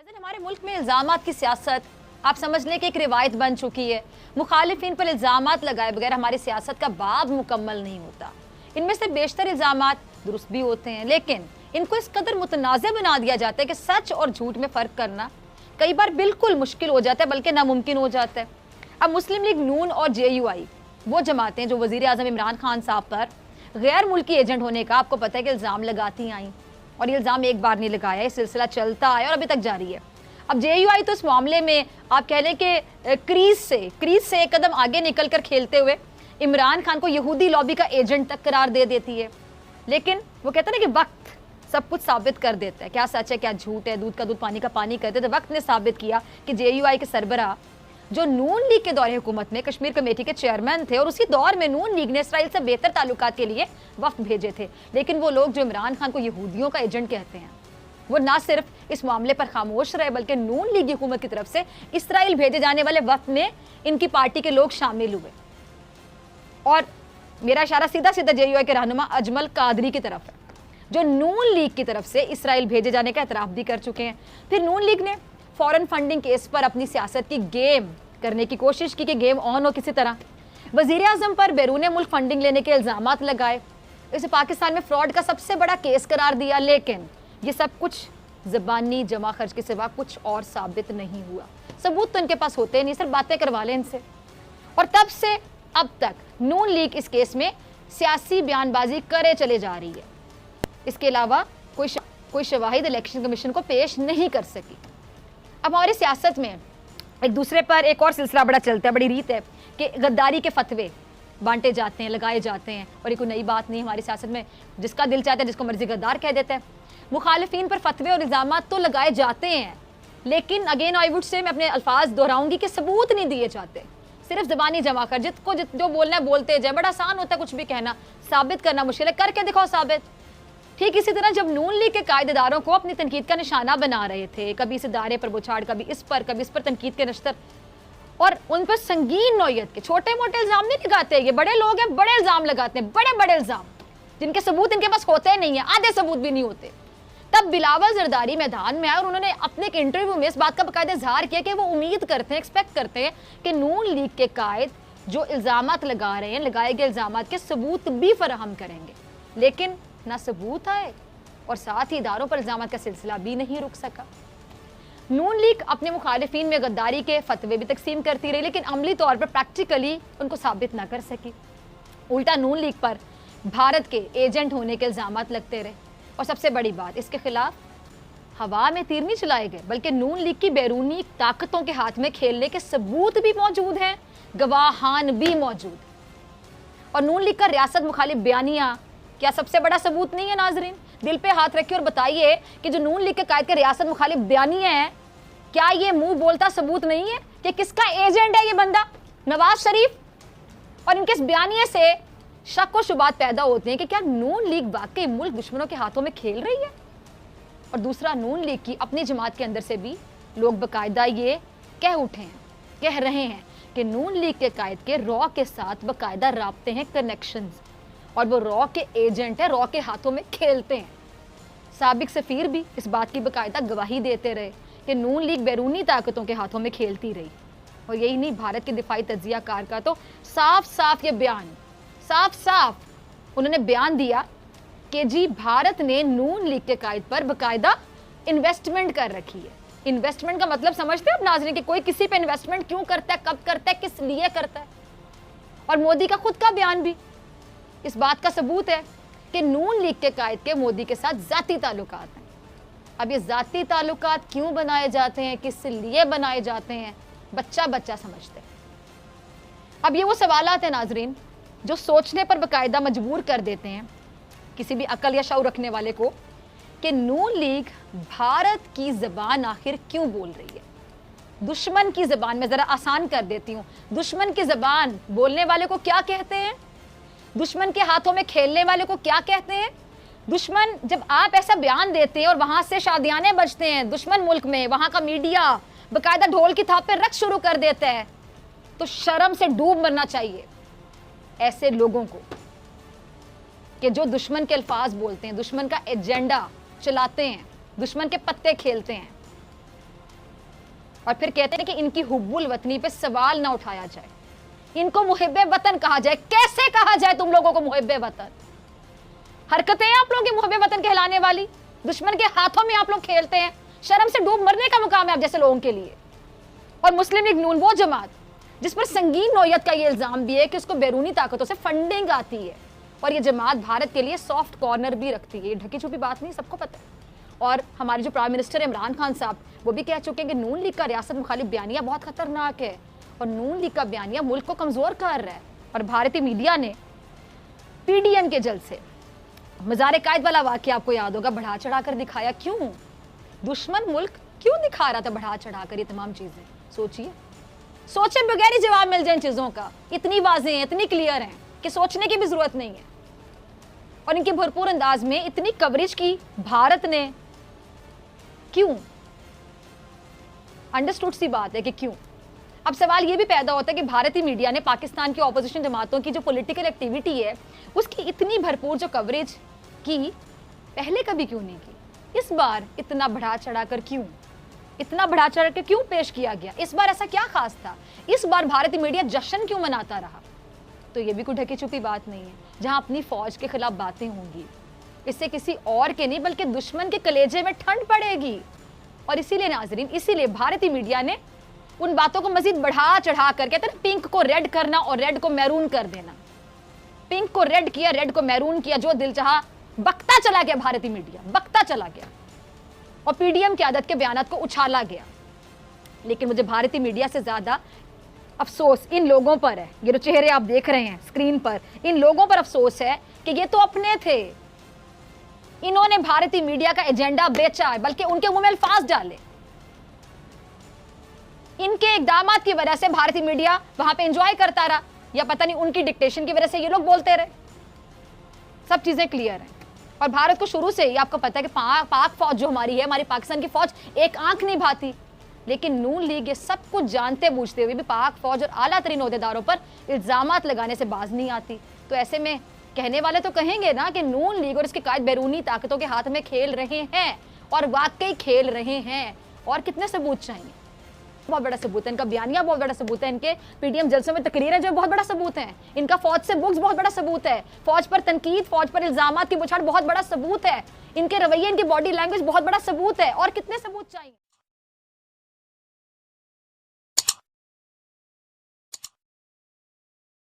नाज़रीन, हमारे मुल्क में इल्ज़ामात की सियासत आप समझ लें कि एक रिवायत बन चुकी है। मुखालिफिन पर इल्ज़ामात लगाए बगैर हमारी सियासत का बाब मुकम्मल नहीं होता। इनमें से बेशतर इल्ज़ामात दुरुस्त भी होते हैं, लेकिन इनको इस कदर मुतनाज़ बना दिया जाता है कि सच और झूठ में फ़र्क करना कई बार बिल्कुल मुश्किल हो जाता है, बल्कि नामुमकिन हो जाता है। अब मुस्लिम लीग नून और JUI वो जमातें जो वज़ीर आज़म इमरान खान साहब पर गैर मुल्की एजेंट होने का आपको पता है कि इल्ज़ाम लगाती आई, और ये इल्ज़ाम एक बार नहीं लगाया, ये सिलसिला चलता आया और अभी तक जारी है। अब JUI तो इस मामले में आप कह लें कि क्रीज से एक कदम आगे निकल कर खेलते हुए इमरान खान को यहूदी लॉबी का एजेंट तक करार दे देती है। लेकिन वो कहते हैं ना कि वक्त सब कुछ साबित कर देता है, क्या सच है क्या झूठ है, दूध का दूध पानी का पानी कहते थे। वक्त ने साबित किया कि JUI के सरबराह जो नून लीग के दौरे हुकूमत में कश्मीर कमेटी के चेयरमैन थे, और उसी दौर में नून लीग ने इसराइल से बेहतर ताल्लुकात के लिए वफ्द भेजे थे। लेकिन वो लोग जो इमरान खान को यहूदियों का एजेंट कहते हैं, वो ना सिर्फ इस मामले पर खामोश रहे, बल्कि नून लीग हुकूमत की तरफ से इसराइल भेजे जाने वाले वफ्द में इनकी पार्टी के लोग शामिल हुए। और मेरा इशारा सीधा सीधा JUI के रहनुमा अजमल कादरी की तरफ है, जो नून लीग की तरफ से इसराइल भेजे जाने का एतराफ़ भी कर चुके हैं। फिर नून लीग ने फॉरेन फंडिंग केस पर अपनी सियासत की गेम करने की कोशिश की कि गेम ऑन हो किसी तरह। वज़ीर आज़म पर बैरून मुल्क फंडिंग लेने के इल्ज़ामात लगाए, इसे पाकिस्तान में फ्रॉड का सबसे बड़ा केस करार दिया। लेकिन ये सब कुछ ज़बानी जमा खर्च के सिवा कुछ और साबित नहीं हुआ। सबूत तो इनके पास होते नहीं, सिर्फ बातें करवा लें इनसे। और तब से अब तक नून लीग इस केस में सियासी बयानबाजी करे चले जा रही है। इसके अलावा कोई शवाहिद इलेक्शन कमीशन को पेश नहीं कर सकी। अब हमारी सियासत में एक दूसरे पर एक और सिलसिला बड़ा चलता है, बड़ी रीत है कि गद्दारी के फतवे बांटे जाते हैं, लगाए जाते हैं। और ये कोई नई बात नहीं हमारी सियासत में, जिसका दिल चाहता है जिसको मर्जी गद्दार कह देता है। मुखालिफिन पर फतवे और इल्ज़ामात तो लगाए जाते हैं, लेकिन अगेन आई वुड से मैं अपने अल्फाज दोहराऊंगी कि सबूत नहीं दिए जाते, सिर्फ ज़बानी जमा कर जो बोलना है बोलते जाए। बड़ा आसान होता है कुछ भी कहना, साबित करना मुश्किल है, करके दिखाओ साबित। ठीक इसी तरह जब नून लीग के कायदेदारों को अपनी तनकीद का निशाना बना रहे थे, कभी इस इदारे पर बुछाड़, कभी इस पर तनकीद के नश्तर, और उन पर संगीन नौयत के छोटे मोटे इल्ज़ाम नहीं लगाते। ये बड़े लोग हैं, बड़े इल्ज़ाम लगाते हैं, बड़े बड़े इल्ज़ाम जिनके सबूत इनके पास होते नहीं है, आधे सबूत भी नहीं होते। तब बिलावल जरदारी मैदान में आए और उन्होंने अपने एक इंटरव्यू में इस बात का बाकायदा इजहार किया कि वो उम्मीद करते हैं, एक्सपेक्ट करते हैं कि नून लीग के कायद जो इल्ज़ामात लगा रहे हैं, लगाए गए इल्ज़ामात के सबूत भी फराहम करेंगे। लेकिन ना सबूत आए और साथ ही इदारों पर इल्ज़ामात का सिलसिला भी नहीं रुक सका। नून लीग अपने मुखालिफिन में गद्दारी के फतवे भी तकसीम करती रही, लेकिन अमली तौर पर प्रैक्टिकली उनको साबित ना कर सकी। उल्टा नून लीग पर भारत के एजेंट होने के इल्ज़ामात लगते रहे। और सबसे बड़ी बात, इसके खिलाफ हवा में तीर नहीं चलाए गए, बल्कि नून लीग की बैरूनी ताकतों के हाथ में खेलने के सबूत भी मौजूद हैं, गवाहान भी मौजूद। और नून लीग का रियासत मुखालिफ बयानिया क्या सबसे बड़ा सबूत नहीं है? नाजरीन, दिल पे हाथ रखिए और बताइए कि जो नून लीग के कायद के रियासत मुखालिफ बयानिया है, क्या ये मुंह बोलता सबूत नहीं है कि किसका एजेंट है ये बंदा? नवाज शरीफ। और इनके इस बयानिया से शक और शुबात पैदा होते हैं कि क्या नून लीग वाकई मुल्क दुश्मनों के हाथों में खेल रही है। और दूसरा, नून लीग की अपनी जमात के अंदर से भी लोग बाकायदा ये कह रहे हैं कि नून लीग के कायद के रॉ के साथ बाकायदा राब्ते हैं, कनेक्शंस, और वो रॉ के एजेंट है, रॉ के हाथों में खेलते हैं। साबिक सफ़ीर भी इस बात की बाकायदा गवाही देते रहे कि नून लीग बैरूनी ताकतों के हाथों में खेलती रही। और यही नहीं, भारत के दिफाई तज्जिया कार का तो साफ उन्होंने बयान दिया कि जी भारत ने नून लीग के कायद पर बाकायदा इन्वेस्टमेंट कर रखी है। इन्वेस्टमेंट का मतलब समझते हैं आप नाज़रीन कि कोई किसी पे इन्वेस्टमेंट क्यों करता है, कब करता है, किस लिए करता है। और मोदी का खुद का बयान भी इस बात का सबूत है कि नून लीग के कायद के मोदी के साथ ज़ाती ताल्लुकात हैं। अब ये ज़ाती ताल्लुकात क्यों बनाए जाते हैं, किस लिए बनाए जाते हैं, बच्चा समझते हैं। अब ये वो सवालात हैं नाजरीन जो सोचने पर बाकायदा मजबूर कर देते हैं किसी भी अकल या शऊर रखने वाले को कि नून लीग भारत की ज़बान आखिर क्यों बोल रही है। दुश्मन की ज़बान में ज़रा आसान कर देती हूँ, दुश्मन की ज़बान बोलने वाले को क्या कहते हैं, दुश्मन के हाथों में खेलने वाले को क्या कहते हैं। दुश्मन, जब आप ऐसा बयान देते हैं और वहां से शादियाने बजते हैं दुश्मन मुल्क में, वहां का मीडिया बाकायदा ढोल की थाप पे रक्स शुरू कर देता है, तो शर्म से डूब मरना चाहिए ऐसे लोगों को कि जो दुश्मन के अल्फाज बोलते हैं, दुश्मन का एजेंडा चलाते हैं, दुश्मन के पत्ते खेलते हैं। और फिर कहते हैं कि इनकी हुब्बुल वतनी पे सवाल ना उठाया जाए, इनको मुहिब्बे वतन कहा जाए। कैसे कहा जाए तुम लोगों को मुहिब्बे वतन? हरकतें आप लोगों की मुहिब्बे वतन कहलाने वाली। दुश्मन के हाथों में आप लोग खेलते हैं। शर्म से डूब मरने का मुकाम है आप जैसे लोगों के लिए। और मुस्लिम लीग नून वो जमात जिस पर संगीन नौयत का ये इल्जाम भी है कि उसको बैरूनी ताकतों से फंडिंग आती है, और ये जमात भारत के लिए सॉफ्ट कॉर्नर भी रखती है। ये ढकी छुपी बात नहीं, सबको पता है। और हमारे जो प्राइम मिनिस्टर इमरान खान साहब वो भी कह चुके हैं कि नून लीग का रियासत मुखालिफ बयानिया बहुत खतरनाक है, और नून लीग का बयानिया मुल्क को कमजोर कर रहा है। और भारतीय मीडिया ने पीडीएम के जल से मज़ार कायद वाला वाकया आपको याद होगा, बढ़ा चढ़ा कर दिखाया। क्यों? दुश्मन मुल्क क्यों दिखा रहा था बढ़ा चढ़ा कर ये तमाम चीजें? सोचिए, सोचे बगैर ही जवाब मिल जाए इन चीजों का। इतनी वाज़ेह हैं, इतनी क्लियर हैं कि सोचने की भी जरूरत नहीं है। और इनके भरपूर अंदाज में इतनी कवरेज की भारत ने क्यों? अंडरस्टूड सी बात है कि क्यों। अब सवाल ये भी पैदा होता है कि भारतीय मीडिया ने पाकिस्तान की ऑपोजिशन जमातों की जो पॉलिटिकल एक्टिविटी है उसकी इतनी भरपूर जो कवरेज की पहले कभी क्यों नहीं की? इस बार इतना बढ़ा चढ़ा कर क्यों? इतना बढ़ा चढ़ा कर क्यों पेश किया गया? इस बार ऐसा क्या खास था? इस बार भारतीय मीडिया जश्न क्यों मनाता रहा? तो ये भी कोई ढकी छुपी बात नहीं है। जहां अपनी फौज के खिलाफ बातें होंगी, इससे किसी और के नहीं बल्कि दुश्मन के कलेजे में ठंड पड़ेगी। और इसीलिए नाजरीन, इसीलिए भारतीय मीडिया ने उन बातों को मजीद बढ़ा चढ़ा कर, कहते हैं पिंक को रेड करना और रेड को मैरून कर देना। पिंक को रेड किया, रेड को मैरून किया, जो दिल चाहा बकता चला गया। भारतीय मीडिया बकता चला गया और पीडीएम की आदत के बयानात को उछाला गया। लेकिन मुझे भारतीय मीडिया से ज्यादा अफसोस इन लोगों पर है। ये जो चेहरे आप देख रहे हैं स्क्रीन पर, इन लोगों पर अफसोस है कि ये तो अपने थे, इन्होंने भारतीय मीडिया का एजेंडा बेचा है, बल्कि उनके मुंह में अल्फाज डाले। इनके इकदामात की वजह से भारतीय मीडिया वहां पे एंजॉय करता रहा, या पता नहीं उनकी डिक्टेशन की वजह से ये लोग बोलते रहे। सब चीजें क्लियर है। और भारत को शुरू से ही आपको पता है कि पाक फौज जो हमारी है, हमारी पाकिस्तान की फौज एक आंख नहीं भाती। लेकिन नून लीग ये सब कुछ जानते बूझते हुए भी पाक फौज और आला तरीन ओहदेदारों पर इल्जामात लगाने से बाज नहीं आती। तो ऐसे में कहने वाले तो कहेंगे ना कि नून लीग और इसके कायद बैरूनी ताकतों के हाथ में खेल रहे हैं, और वाकई खेल रहे हैं। और कितने सबूत चाहिए? बहुत बड़ा सबूत है इनका बयानिया, बहुत बड़ा सबूत है इनके पीडीएम जलसों में तकरीरें जो बहुत बड़ा सबूत है। इनका फौज से बुक्स बहुत बड़ा सबूत है। फौज पर तनकीद, फौज पर इल्जामात की बुछाड़ बहुत बड़ा सबूत है। इनके रवैये, इनकी बॉडी लैंग्वेज बहुत बड़ा सबूत है। और कितने सबूत चाहिए?